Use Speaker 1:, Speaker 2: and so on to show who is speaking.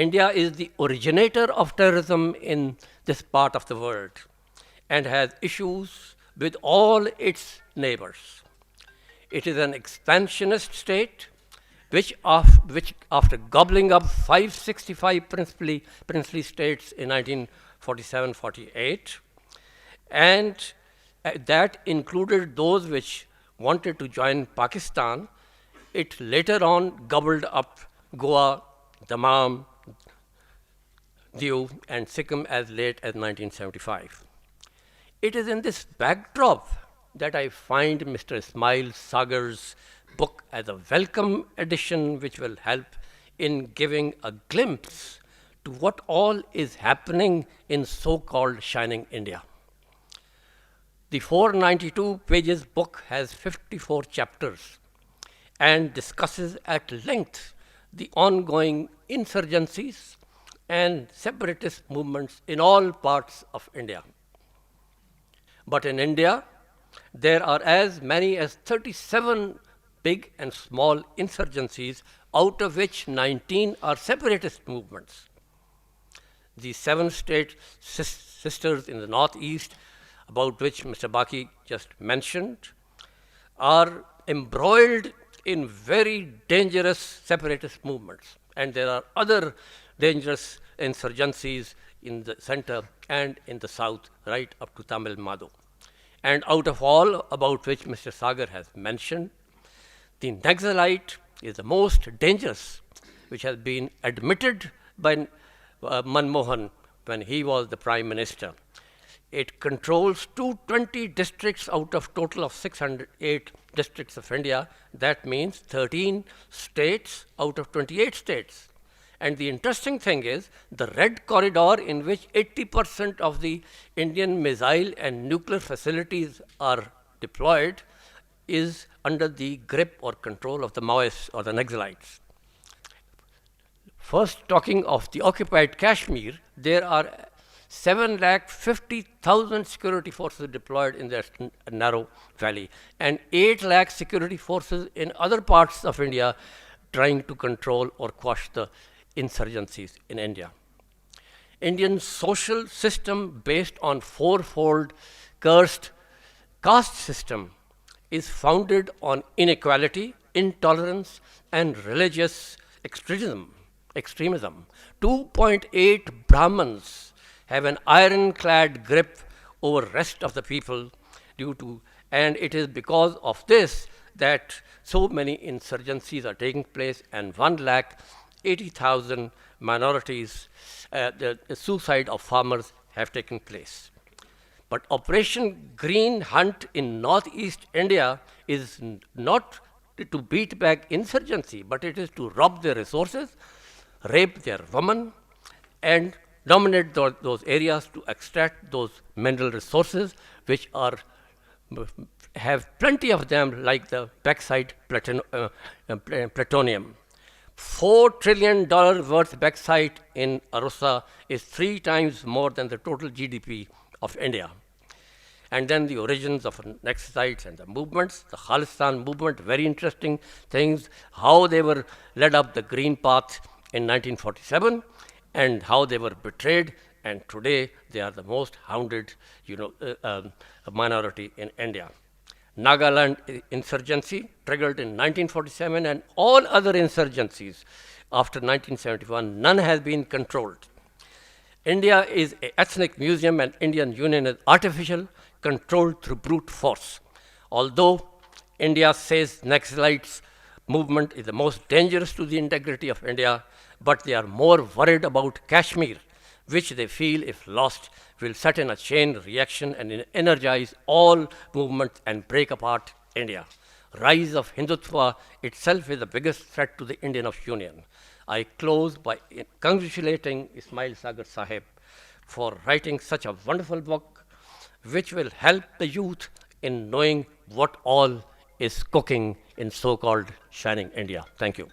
Speaker 1: India is the originator of terrorism in this part of the world and has issues with all its neighbors. It is an expansionist state which after gobbling up 565 princely states in 1947-48, and that included those which wanted to join Pakistan, it later on gobbled up Goa, Daman, Diu, and Sikkim as late as 1975. It is in this backdrop that I find Mr. Ismail Sagar's book as a welcome addition which will help in giving a glimpse to what all is happening in so-called shining India. The 492 pages book has 54 chapters and discusses at length the ongoing insurgencies and separatist movements in all parts of India. But in India, there are as many as 37 big and small insurgencies, out of which 19 are separatist movements. The 7 state sisters in the northeast, about which Mr. Baki just mentioned, are embroiled in very dangerous separatist movements. And there are other dangerous insurgencies in the center and in the south, right up to Tamil Nadu. And out of all about which Mr. Sagar has mentioned, the Naxalite is the most dangerous, which has been admitted by Manmohan when he was the Prime Minister. It controls 220 districts out of total of 608 districts of India. That means 13 states out of 28 states. And the interesting thing is, the red corridor in which 80% of the Indian missile and nuclear facilities are deployed is under the grip or control of the Maoists or the Naxalites. First, talking of the occupied Kashmir, there are 750,000 security forces deployed in that narrow valley, and 8 lakh security forces in other parts of India trying to control or quash the insurgencies in India. Indian social system based on fourfold cursed caste system is founded on inequality, intolerance, and religious extremism. 2.8 Brahmins have an ironclad grip over rest of the people and it is because of this that so many insurgencies are taking place, and 1,80,000 minorities, the suicide of farmers have taken place. But Operation Green Hunt in northeast India is not to beat back insurgency, but it is to rob their resources, rape their women, and dominate those areas to extract those mineral resources, which have plenty of them, like the bauxite plutonium. $4 trillion worth bauxite in Arosa is 3 times more than the total GDP of India. And then the origins of Naxalites and the movements, the Khalistan movement, very interesting things, how they were led up the green path in 1947 and how they were betrayed, and today they are the most hounded minority in India. Nagaland insurgency triggered in 1947, and all other insurgencies after 1971, none has been controlled. India is an ethnic museum and Indian Union is artificial, controlled through brute force. Although India says Naxalites movement is the most dangerous to the integrity of India, but they are more worried about Kashmir, which they feel, if lost, will set in a chain reaction and energize all movements and break apart India. Rise of Hindutva itself is the biggest threat to the Indian of Union. I close by congratulating Ismail Sagar Sahib for writing such a wonderful book, which will help the youth in knowing what all is cooking in so-called shining India. Thank you.